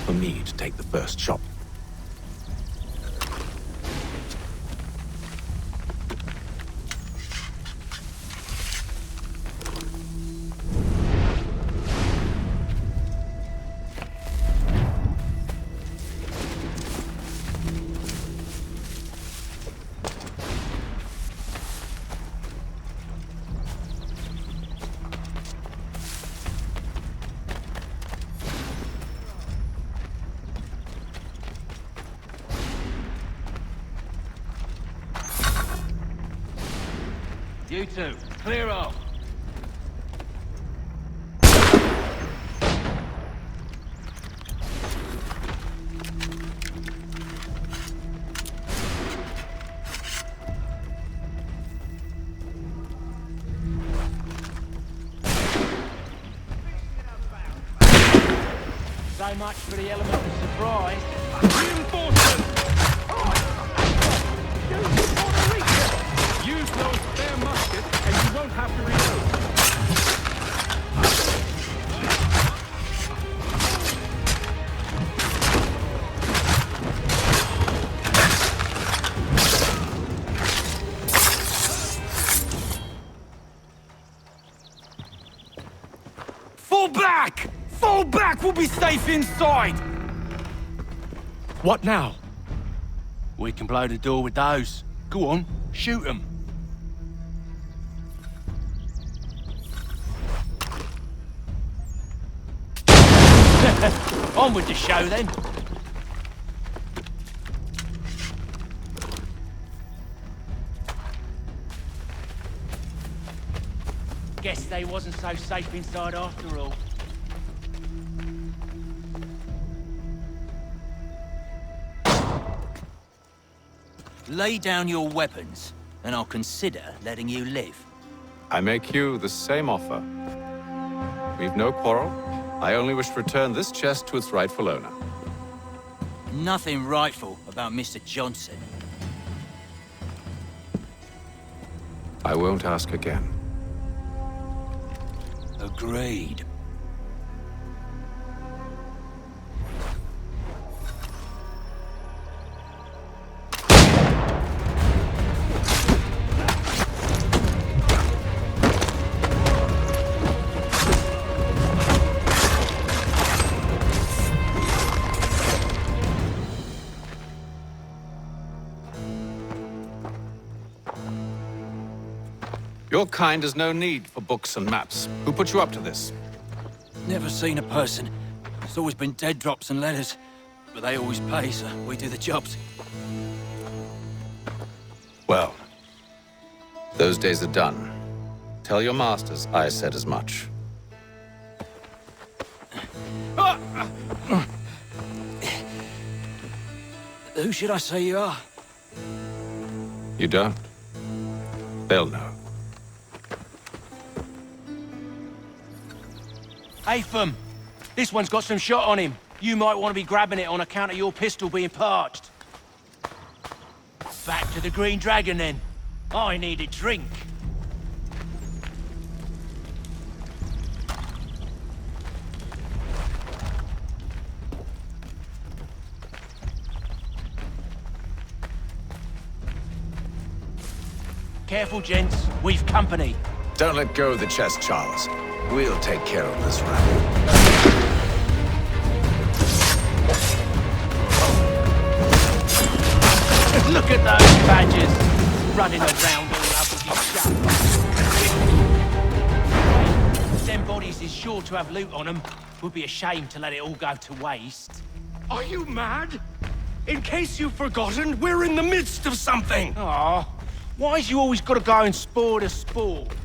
for me to take the first shot. You two, clear off. So much for the element of surprise. Reinforcements! Use those spare muskets, and you won't have to reload. Fall back! Fall back! We'll be safe inside! What now? We can blow the door with those. Go on, shoot them. On with the show, then. Guess they wasn't so safe inside after all. Lay down your weapons, and I'll consider letting you live. I make you the same offer. We've no quarrel. I only wish to return this chest to its rightful owner. Nothing rightful about Mr. Johnson. I won't ask again. Agreed. Your kind has no need for books and maps. Who put you up to this? Never seen a person. It's always been dead drops and letters. But they always pay, so we do the jobs. Well, those days are done. Tell your masters I said as much. Who should I say you are? You don't? They'll know. Atham, this one's got some shot on him. You might want to be grabbing it on account of your pistol being parched. Back to the Green Dragon, then. I need a drink. Careful, gents. We've company. Don't let go of the chest, Charles. We'll take care of this rabble. Look at those badgers running around all up with each other. Them bodies is sure to have loot on them. Would be a shame to let it all go to waste. Are you mad? In case you've forgotten, we're in the midst of something! Aw, why's you always gotta go and spoil the sport?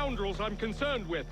scoundrels I'm concerned with.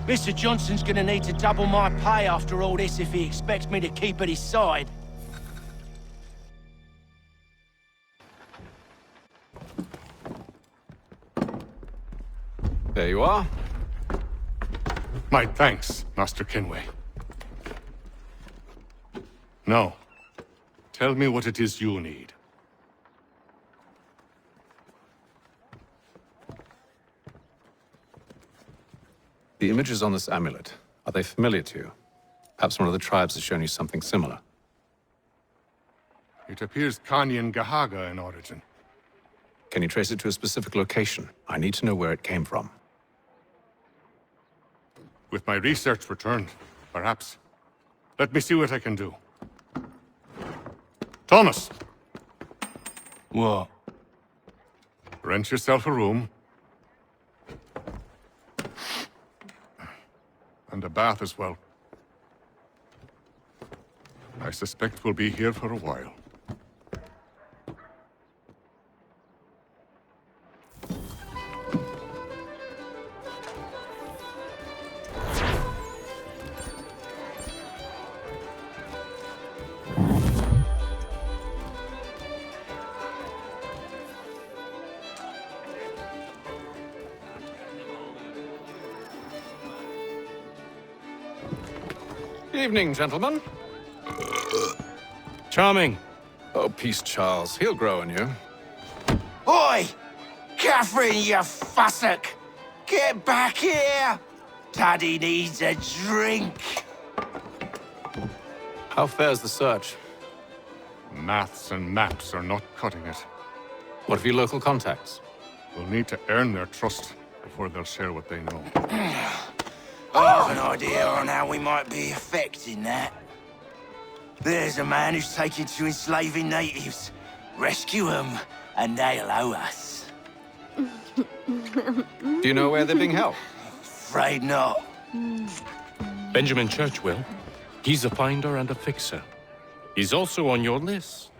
Mr. Johnson's gonna need to double my pay after all this if he expects me to keep at his side. There you are. My thanks, Master Kenway. Now, tell me what it is you need. The images on this amulet, are they familiar to you? Perhaps one of the tribes has shown you something similar. It appears Kanyan Gahaga in origin. Can you trace it to a specific location? I need to know where it came from. With my research returned, perhaps. Let me see what I can do. Thomas! What? Rent yourself a room. And a bath as well. I suspect we'll be here for a while. Evening, gentlemen. Charming. Oh, peace, Charles. He'll grow on you. Oi! Catherine, you fussock! Get back here! Daddy needs a drink. How fares the search? Maths and maps are not cutting it. What of your local contacts? We'll need to earn their trust before they'll share what they know. I have an idea on how we might be affecting that. There's a man who's taken to enslaving natives. Rescue them, and they'll owe us. Do you know where they're being held? Afraid not. Benjamin Churchwill. He's a finder and a fixer. He's also on your list.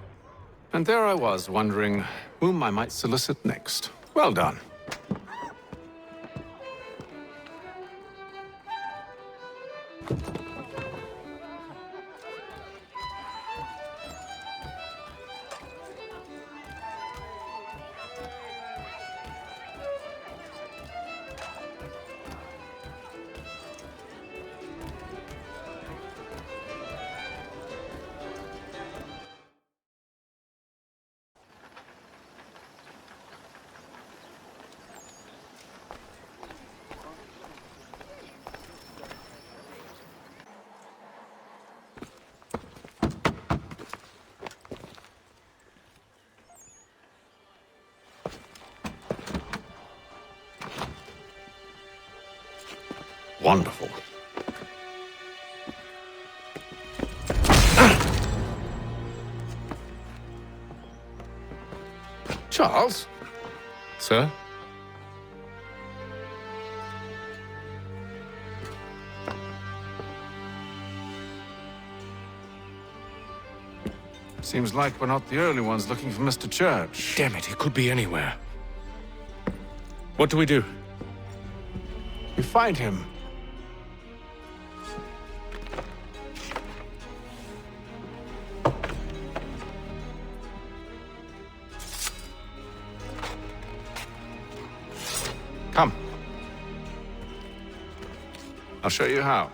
And there I was, wondering whom I might solicit next. Well done. Wonderful. Charles? Sir? Seems like we're not the only ones looking for Mr. Church. Damn it, he could be anywhere. What do we do? find him. Come. I'll show you how.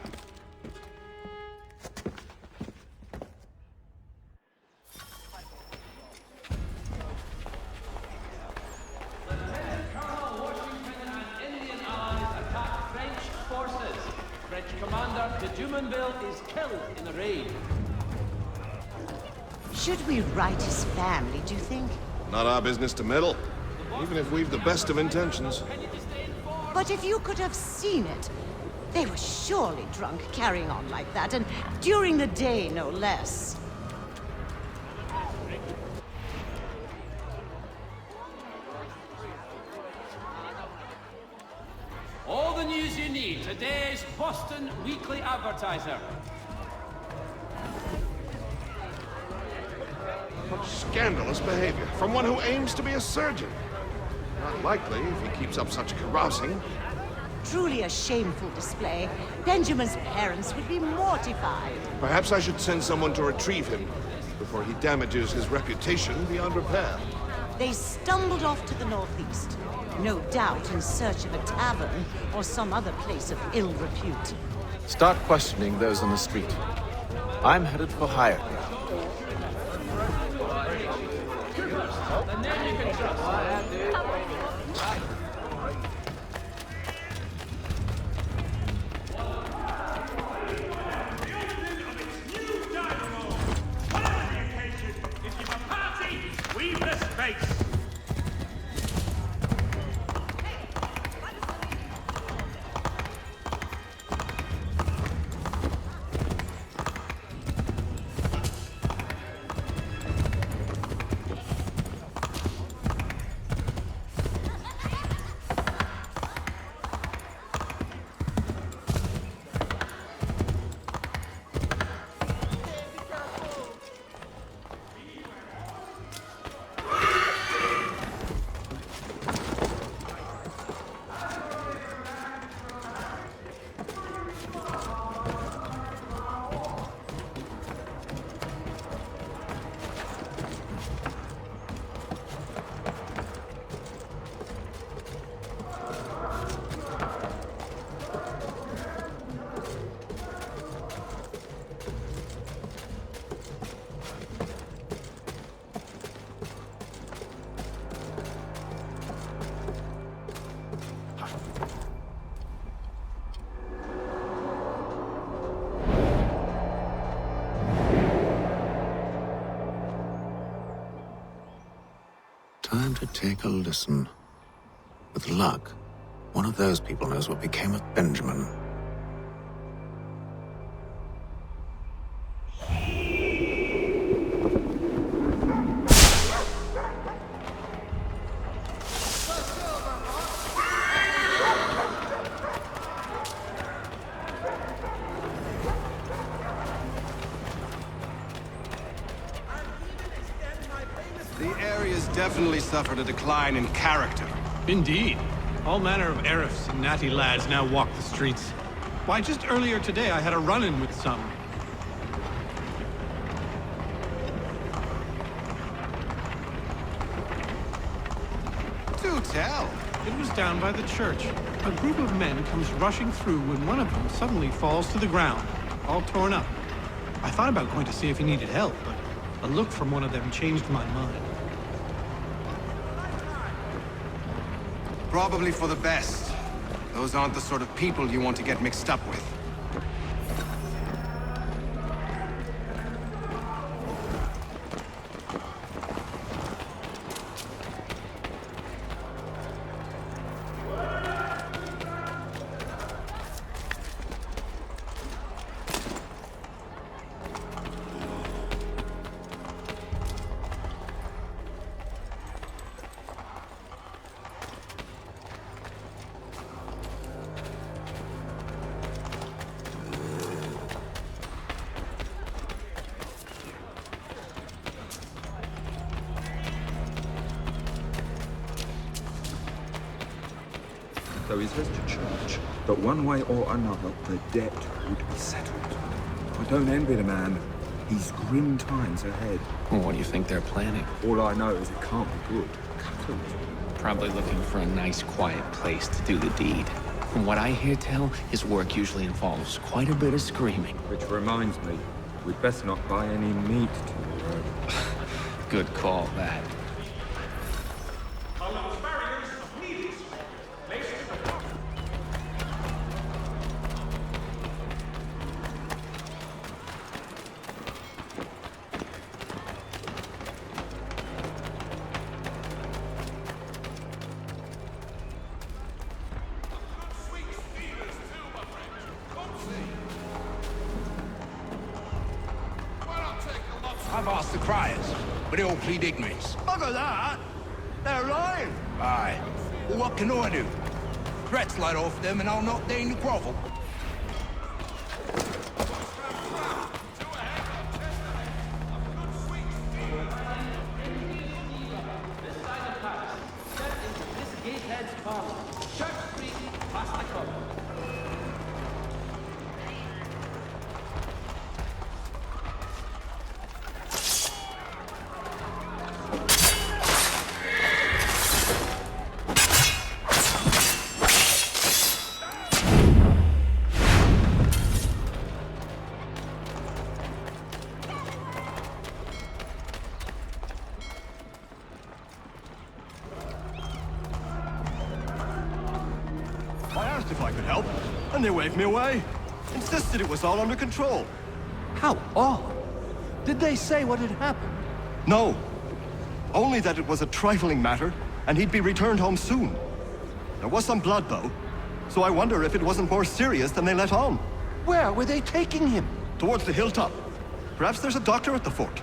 Should we write his family, do you think? Not our business to meddle, even if we've the best of intentions. But if you could have seen it, they were surely drunk carrying on like that, and during the day, no less. All the news you need, today's Boston Weekly Advertiser. Scandalous behavior from one who aims to be a surgeon. Not likely if he keeps up such carousing. Truly a shameful display. Benjamin's parents would be mortified. Perhaps I should send someone to retrieve him before he damages his reputation beyond repair. They stumbled off to the northeast, no doubt in search of a tavern or some other place of ill repute. Start questioning those on the street. I'm headed for hire. Time to take a listen. With luck, one of those people knows what became of Benjamin. The area's definitely suffered a decline in character. Indeed. All manner of Arifs and natty lads now walk the streets. Why, just earlier today I had a run-in with some. Do tell. It was down by the church. A group of men comes rushing through when one of them suddenly falls to the ground, all torn up. I thought about going to see if he needed help, but a look from one of them changed my mind. Probably for the best. Those aren't the sort of people you want to get mixed up with. so he says to church that one way or another the debt would be settled. I don't envy the man. He's grim times ahead. Well, what do you think they're planning? All I know is it can't be good. Probably looking for a nice, quiet place to do the deed. From what I hear tell, his work usually involves quite a bit of screaming. Which reminds me, we'd best not buy any meat tomorrow. Good call, that. I've asked the criers, but they all plead ignorance. Bugger that! They're lying! Aye. Well, what can I do? Threats light off them and I'll not deign to grovel. I asked if I could help, and they waved me away. Insisted it was all under control. How odd. Did they say what had happened? No. Only that it was a trifling matter, and he'd be returned home soon. There was some blood, though, so I wonder if it wasn't more serious than they let on. Where were they taking him? Towards the hilltop. Perhaps there's a doctor at the fort.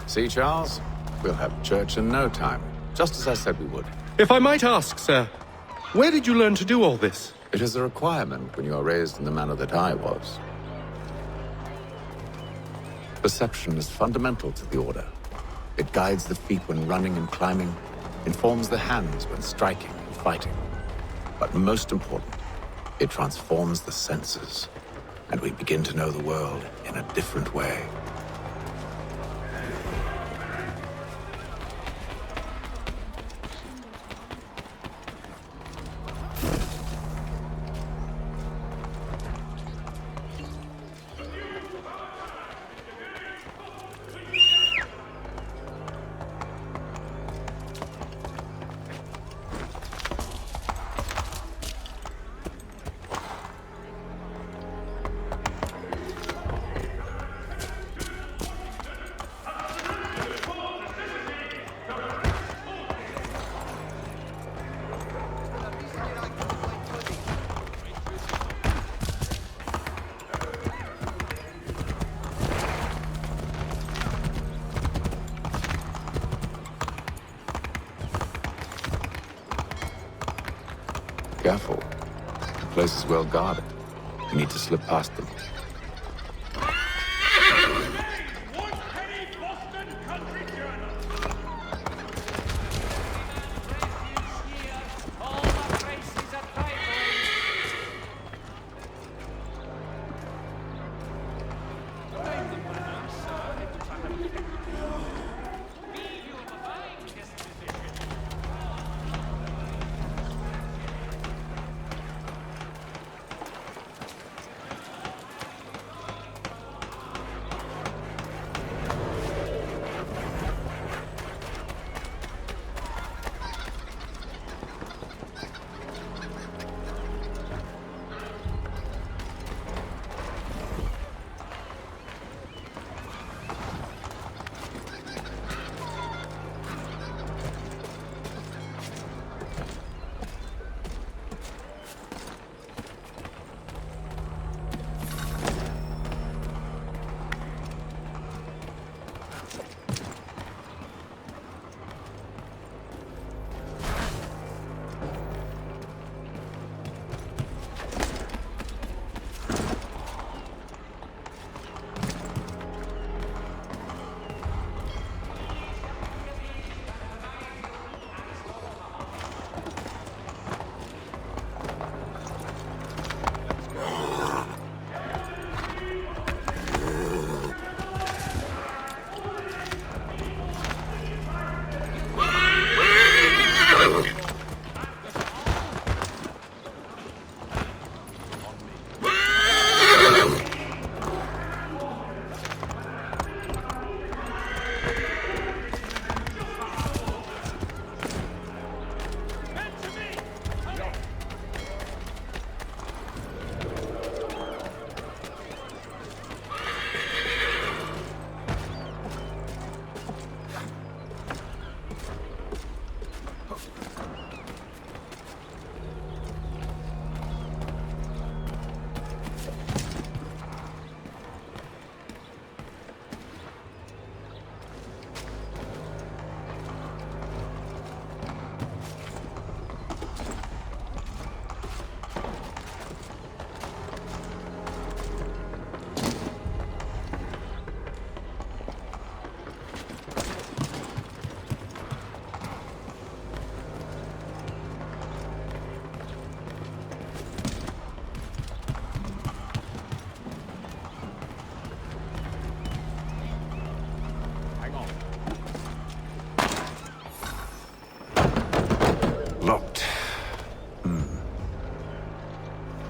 See, Charles? We'll have church in no time, just as I said we would. If I might ask, sir, where did you learn to do all this? It is a requirement when you are raised in the manner that I was. Perception is fundamental to the Order. It guides the feet when running and climbing, informs the hands when striking and fighting. But most important, it transforms the senses, and we begin to know the world in a different way. Careful. The place is well guarded. You need to slip past them.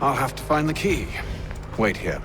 I'll have to find the key. Wait here.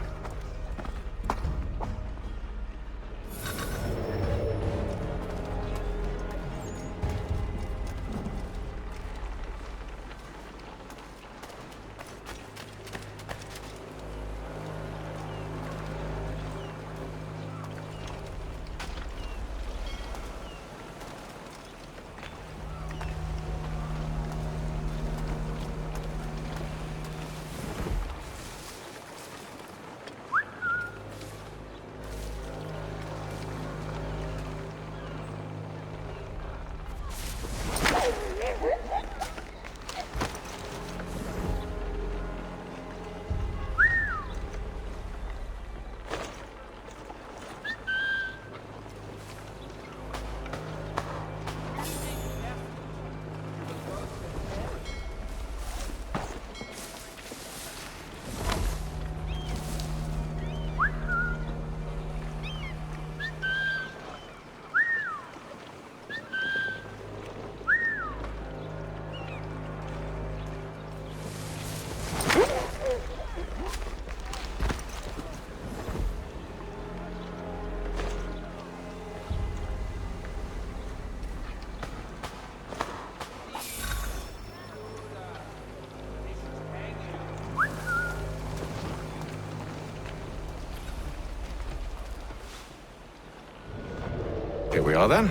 Here we are then.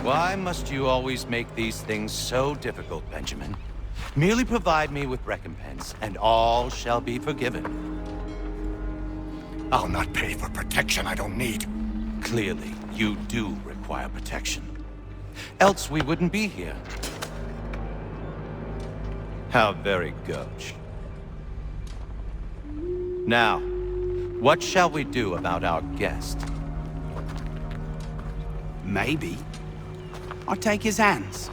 Why must you always make these things so difficult, Benjamin? Merely provide me with recompense, and all shall be forgiven. I'll not pay for protection I don't need. Clearly, you do require protection. Else we wouldn't be here. How very gauche. Now, what shall we do about our guest? Maybe I'll take his hands.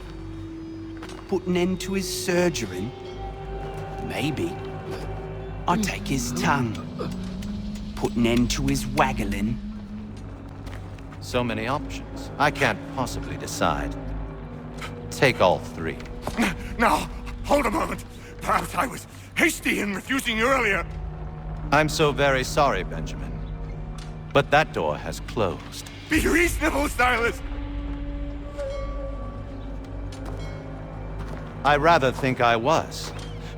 Put an end to his surgery. Maybe I'll take his tongue. Put an end to his waggling. So many options. I can't possibly decide. Take all three. Now, hold a moment. Perhaps I was hasty in refusing you earlier. I'm so very sorry, Benjamin. But that door has closed. Be reasonable, Silas! I rather think I was.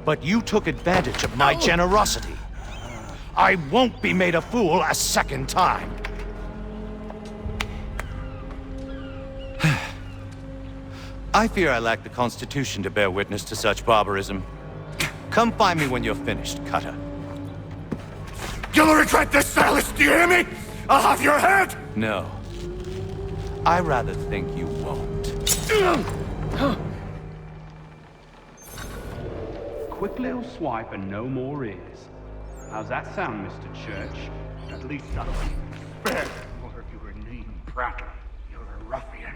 But you took advantage of my generosity. I won't be made a fool a second time. I fear I lack the constitution to bear witness to such barbarism. Come find me when you're finished, Cutter. You'll regret this, Silas, do you hear me? I'll have your head! No. I rather think you won't. Quick little swipe and no more is. How's that sound, Mr. Church? At least I respect. Or if you were named Prattler, you're a ruffian.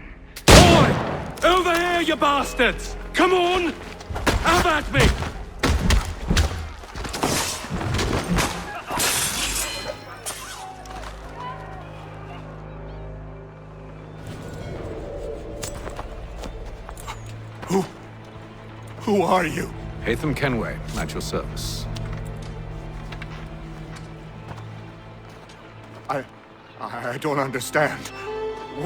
Oi! Over here, you bastards! Come on! Have at me! Who are you? Hatham Kenway, at your service. I don't understand.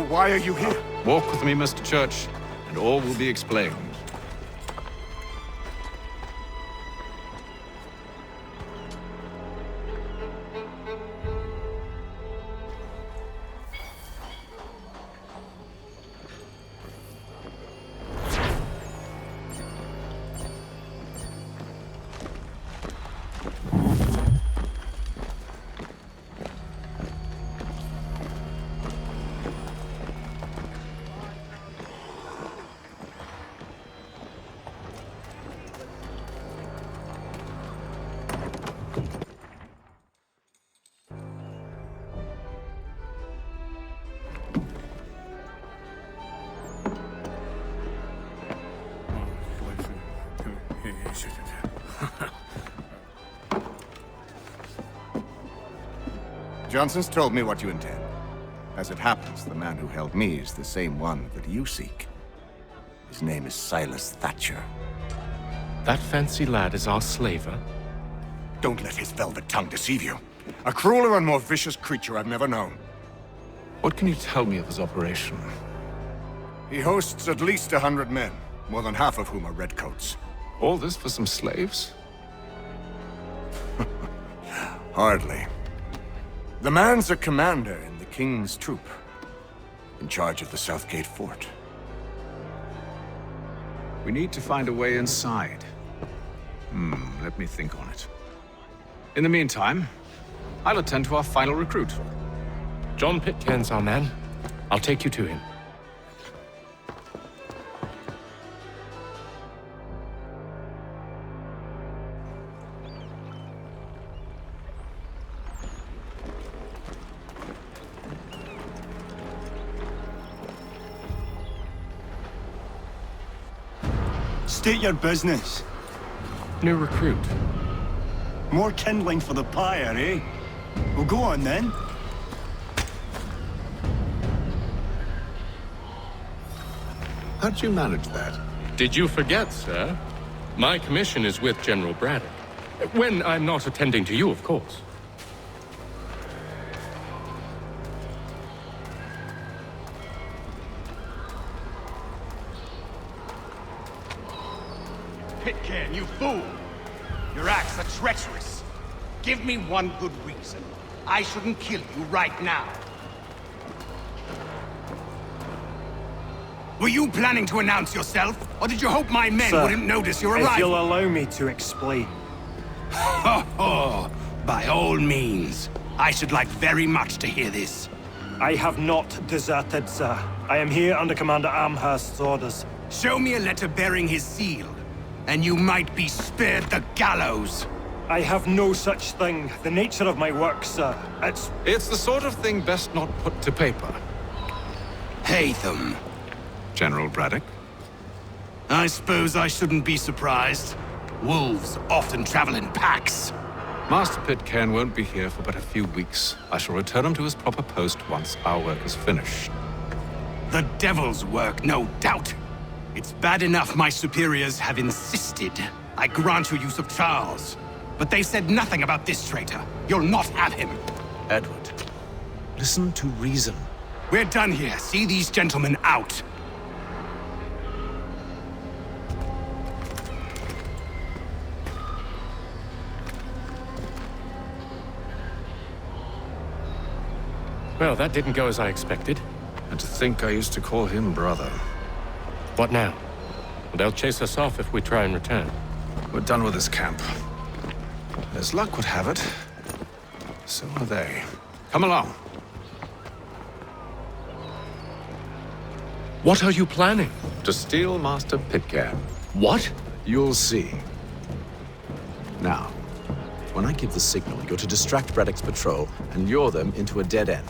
Why are you here? Walk with me, Mr. Church, and all will be explained. Johnson's told me what you intend. As it happens, the man who held me is the same one that you seek. His name is Silas Thatcher. That fancy lad is our slaver? Don't let his velvet tongue deceive you. A crueler and more vicious creature I've never known. What can you tell me of his operation? He hosts at least 100 men, more than half of whom are redcoats. All this for some slaves? Hardly. The man's a commander in the King's troop, in charge of the Southgate Fort. We need to find a way inside. Let me think on it. In the meantime, I'll attend to our final recruit. John Pitcairn's our man. I'll take you to him. State your business. New recruit. More kindling for the pyre, eh? Well, go on then. How'd you manage that? Did you forget, sir? My commission is with General Braddock. When I'm not attending to you, of course. Pitcairn, you fool! Your acts are treacherous. Give me one good reason. I shouldn't kill you right now. Were you planning to announce yourself, or did you hope my men Sir, wouldn't notice your arrival? if you'll allow me to explain. Ho ho! By all means. I should like very much to hear this. I have not deserted, sir. I am here under Commander Amherst's orders. Show me a letter bearing his seal, and you might be spared the gallows. I have no such thing. The nature of my work, sir. It's the sort of thing best not put to paper. Hatham. General Braddock? I suppose I shouldn't be surprised. Wolves often travel in packs. Master Pitcairn won't be here for but a few weeks. I shall return him to his proper post once our work is finished. The devil's work, no doubt. It's bad enough my superiors have insisted I grant you use of Charles. But they said nothing about this traitor. You'll not have him. Edward, listen to reason. We're done here. See these gentlemen out. Well, that didn't go as I expected. And to think I used to call him brother. What now? They'll chase us off if we try and return. We're done with this camp. As luck would have it, so are they. Come along. What are you planning? To steal Master Pitcairn. What? You'll see. Now, when I give the signal, you're to distract Braddock's patrol and lure them into a dead end.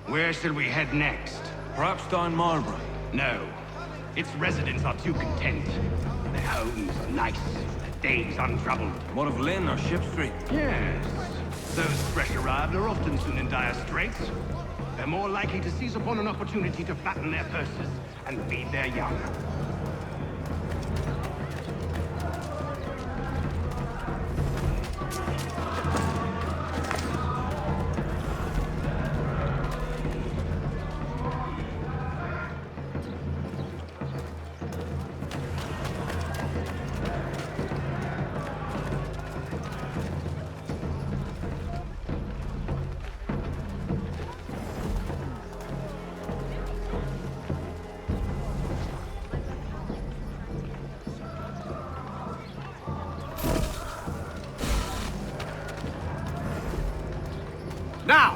Where should we head next? Perhaps down Marlborough. No. Its residents are too content. Their homes are nice, their days untroubled. What of Lynn or Ship Street? Yes. Those fresh arrived are often soon in dire straits. They're more likely to seize upon an opportunity to fatten their purses and feed their young. Now!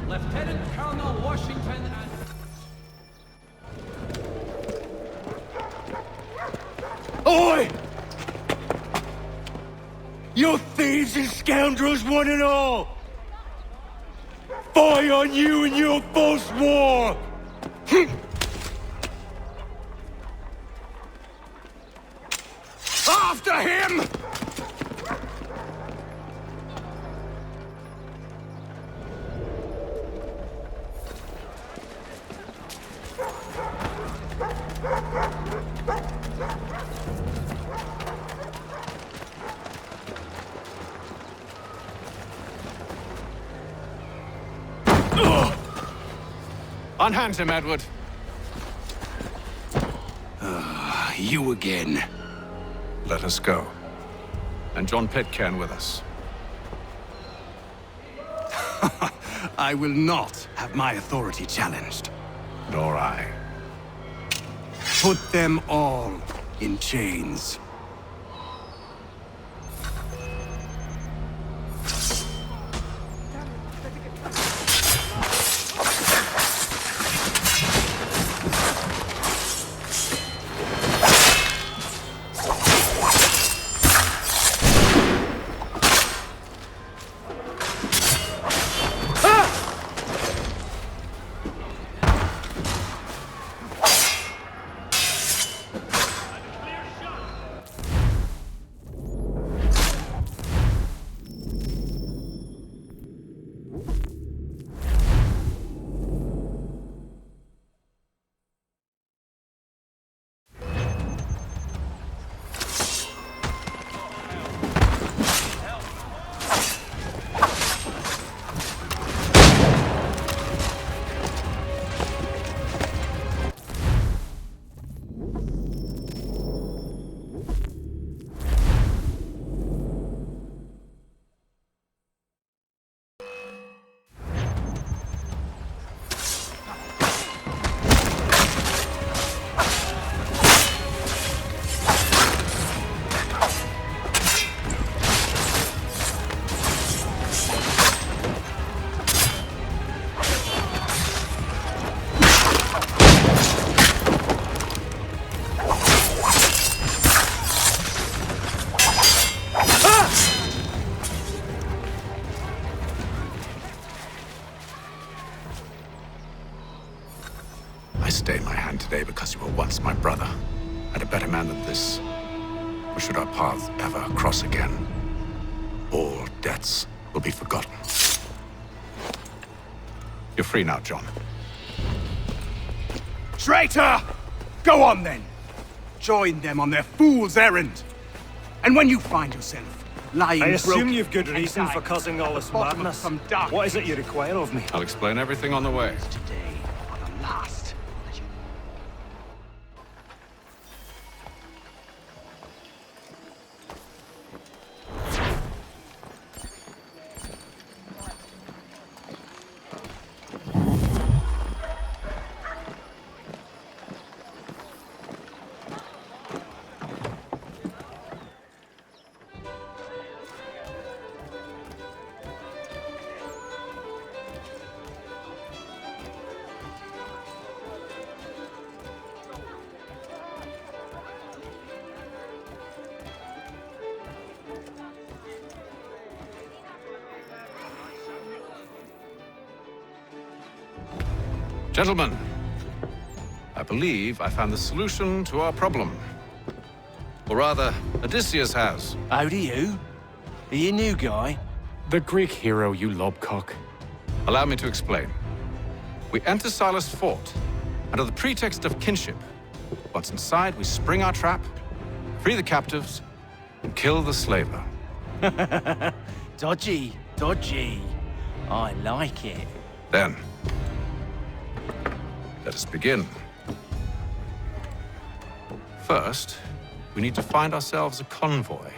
Lieutenant Colonel Washington and... You thieves and scoundrels, one and all! Fie on you and your false war! After him! Unhand him, Edward. You again. Let us go. And John Pitcairn with us. I will not have my authority challenged. Nor I. Put them all in chains. I stayed my hand today because you were once my brother, and a better man than this. Or should our paths ever cross again, all debts will be forgotten. You're free now, John. Traitor! Go on then! Join them on their fool's errand! And when you find yourself lying I assume broken you've good reason inside for causing all this bottom of madness. some dark What is it you require of me? I'll explain everything on the way. today are the last that you... Gentlemen, I believe I found the solution to our problem. Or rather, Odysseus has. How do you? Are you a new guy? The Greek hero, you lobcock. Allow me to explain. We enter Silas' fort, under the pretext of kinship. Once inside, we spring our trap, free the captives, and kill the slaver. Dodgy, dodgy. I like it. Then, let us begin. First, we need to find ourselves a convoy.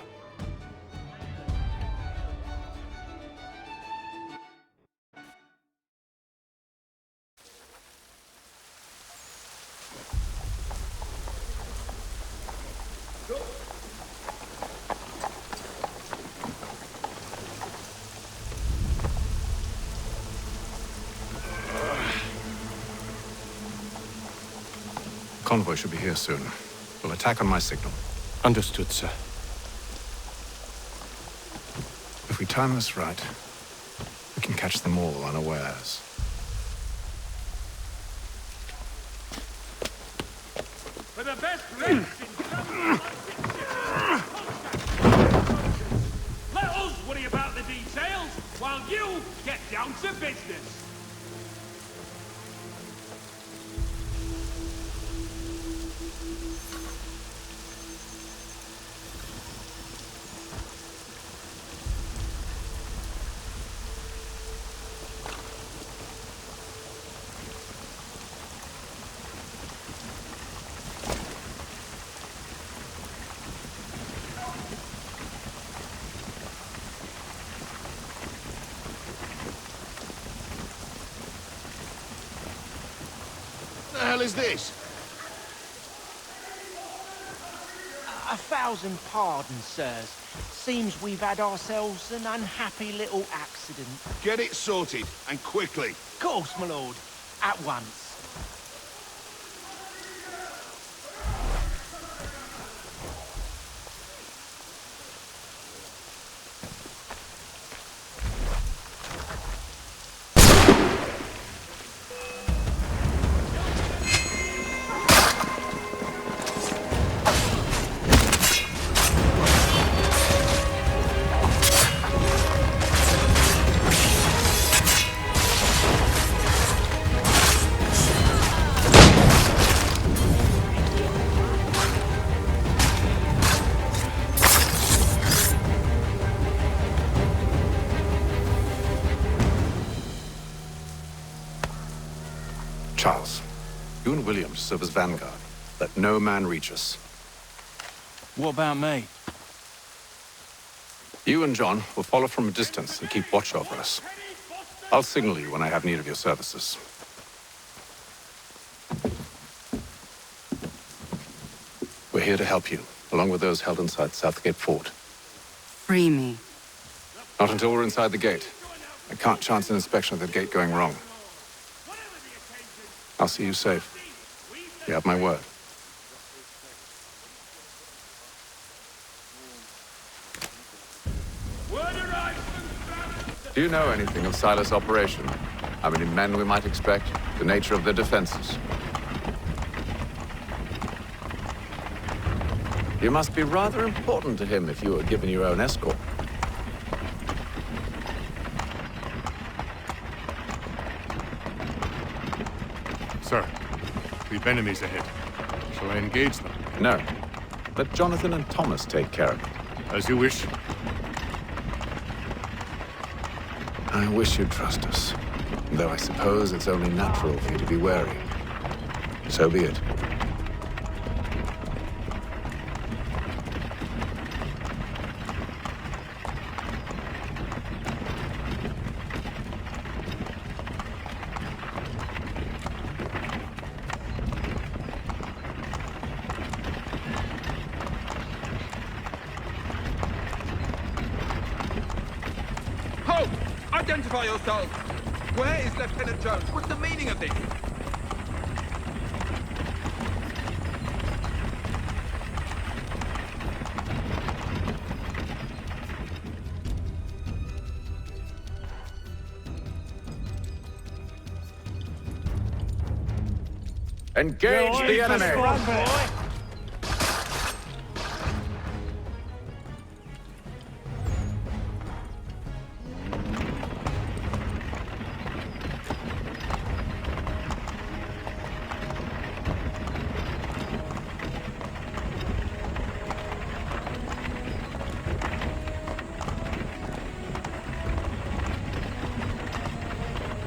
Convoy should be here soon. We'll attack on my signal. Understood, sir. If we time this right, we can catch them all unawares. For the best rest let us worry about the details while you get down to business. What the hell is this? 1,000 pardons, sirs. Seems we've had ourselves an unhappy little accident. Get it sorted, and quickly. Of course, my lord. At once. Charles, you and William serve as vanguard. Let no man reach us. What about me? You and John will follow from a distance and keep watch over us. I'll signal you when I have need of your services. We're here to help you, along with those held inside Southgate Fort. Free me. Not until we're inside the gate. I can't chance an inspection of the gate going wrong. I'll see you safe. You have my word. Do you know anything of Silas' operation? How many men we might expect? The nature of their defenses? You must be rather important to him if you were given your own escort. Sir, we've enemies ahead. Shall I engage them? No. Let Jonathan and Thomas take care of it. As you wish. I wish you'd trust us. Though I suppose it's only natural for you to be wary. So be it. Halt! Identify yourselves! Where is Lieutenant Jones? What's the meaning of this? Engage the enemy!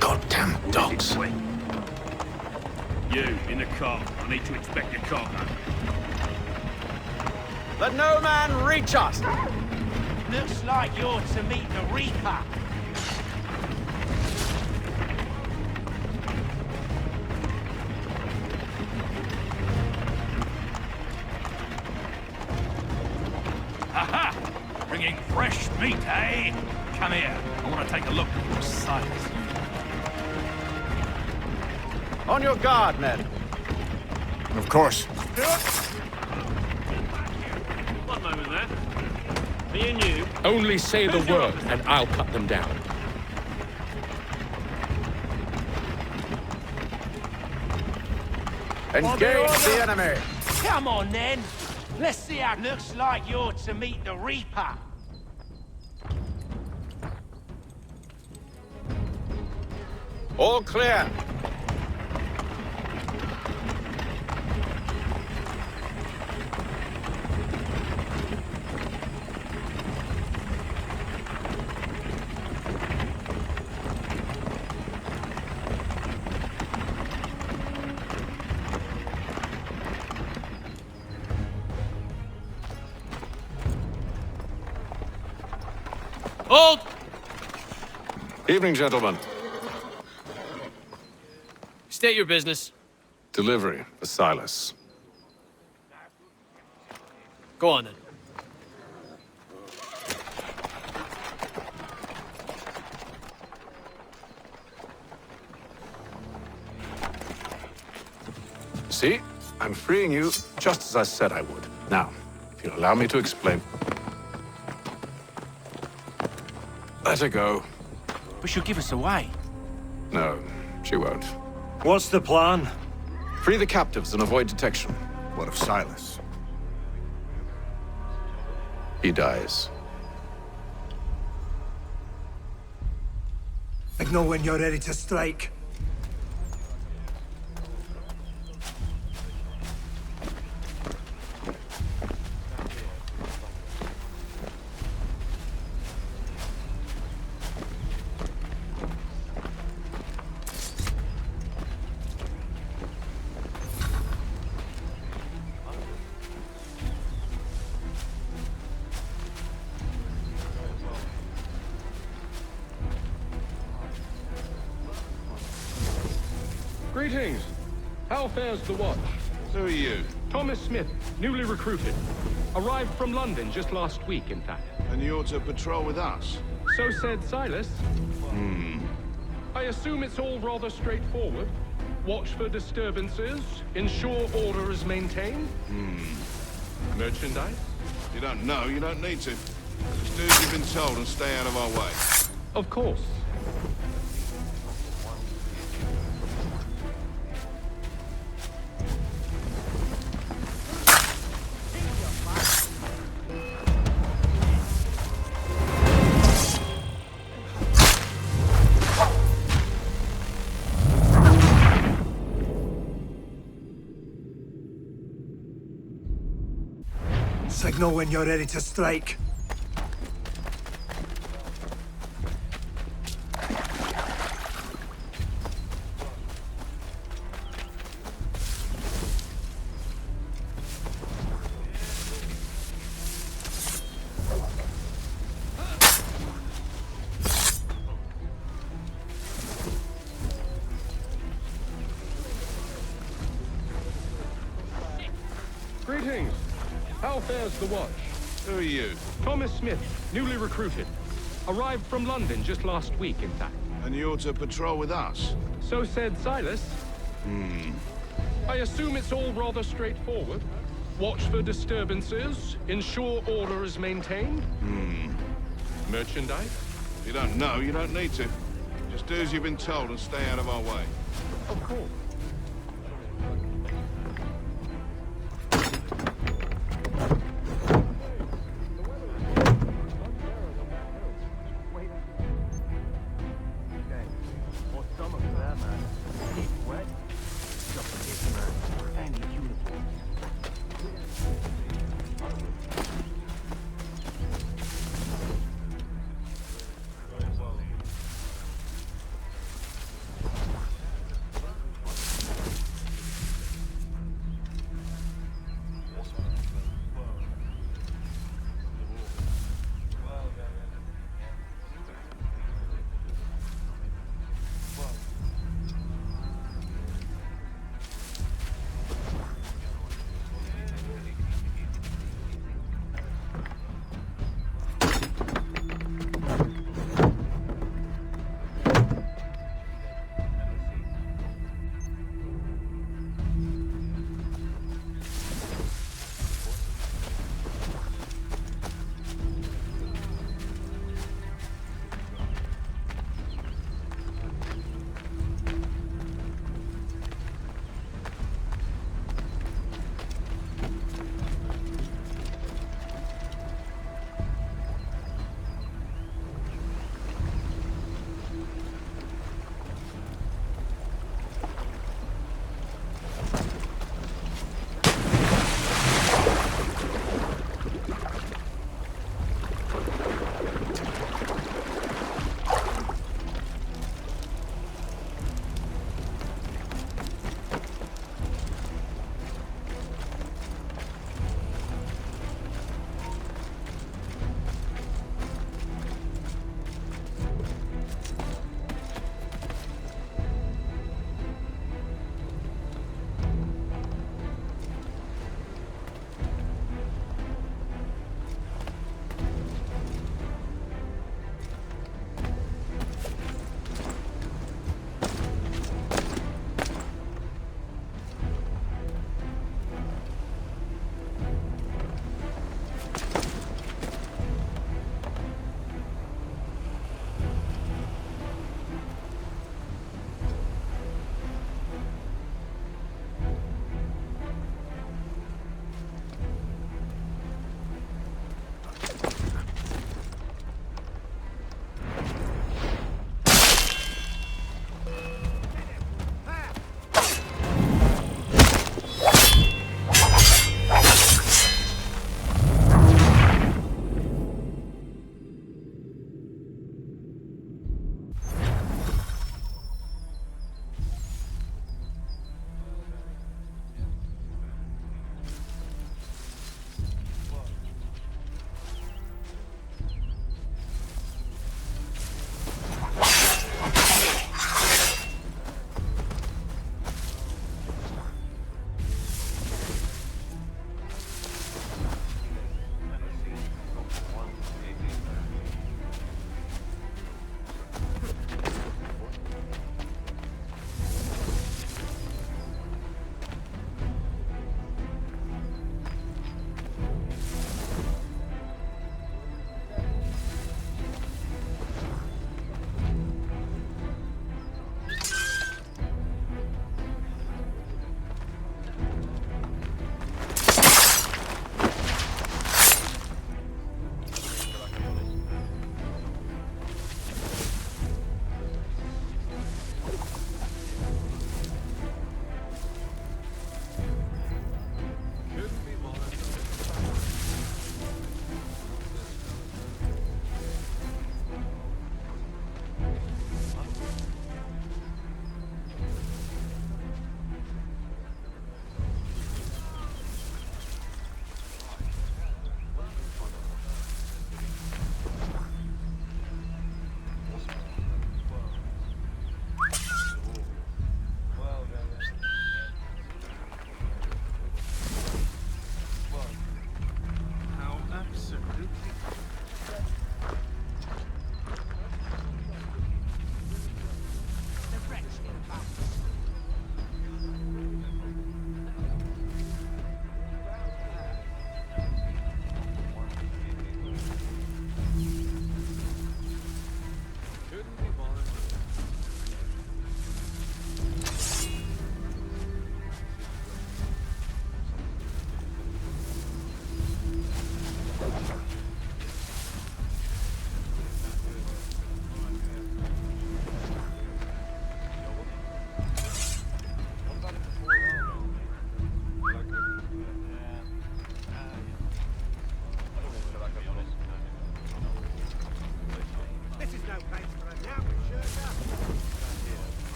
Goddamn dogs. You, in the car. I need to inspect your cargo. Let no man reach us! Looks like you're to meet the Reaper. Aha! Bringing fresh meat, eh? Come here. I want to take a look at your sights. On your guard, men. Of course. One moment there. Me and you. Only say the word, and I'll cut them down. Engage the enemy! Come on, then. Let's see how it looks like you're to meet the Reaper. All clear. Hold! Evening, gentlemen. State your business. Delivery for Silas. Go on, then. See? I'm freeing you just as I said I would. Now, if you'll allow me to explain. Let her go. But she'll give us away. No, she won't. What's the plan? Free the captives and avoid detection. What of Silas? He dies. Signal when you're ready to strike. Greetings. How fares the watch? Who are you? Thomas Smith, newly recruited. Arrived from London just last week, in fact. And you're to patrol with us? So said Silas. I assume it's all rather straightforward. Watch for disturbances, ensure order is maintained. Merchandise? You don't know, you don't need to. Just do as you've been told and stay out of our way. Of course. Signal when you're ready to strike. Greetings. How fares the watch? Who are you? Thomas Smith, newly recruited. Arrived from London just last week, in fact. And you're to patrol with us? So said Silas. I assume it's all rather straightforward. Watch for disturbances, ensure order is maintained. Merchandise? You don't know, you don't need to. Just do as you've been told and stay out of our way. Of course.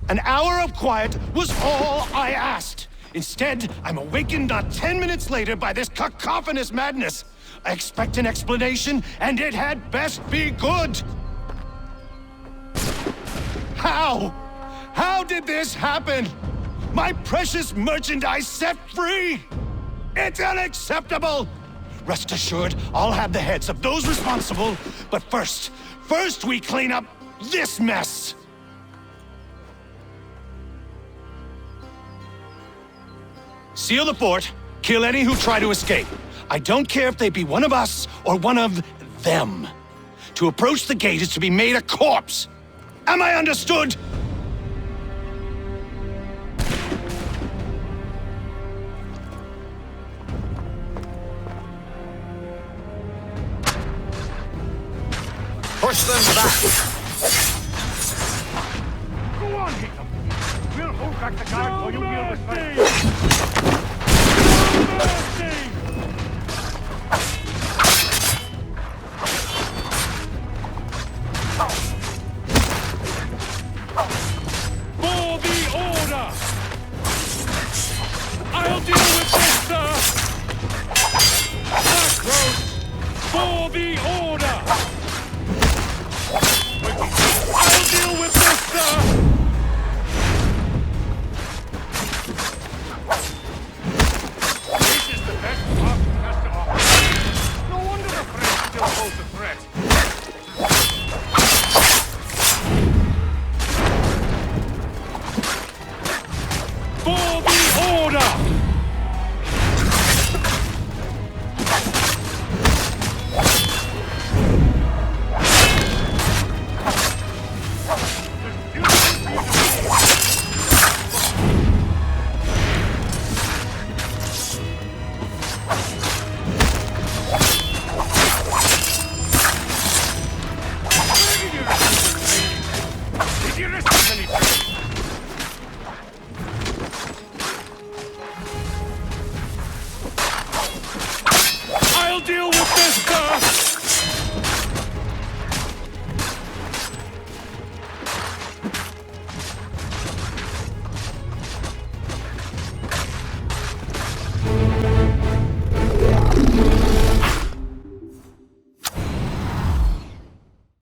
An hour of quiet was all I asked. Instead, I'm awakened not 10 minutes later by this cacophonous madness. I expect an explanation, and it had best be good. How? How did this happen? My precious merchandise set free? It's unacceptable! Rest assured, I'll have the heads of those responsible, but first we clean up this mess! Seal the fort, kill any who try to escape. I don't care if they be one of us or one of them. To approach the gate is to be made a corpse. Am I understood? Push them back! Go on, hit them! We'll hold back the guard while you deal with me! For the order! I'll deal with this, sir! Macros! For the order!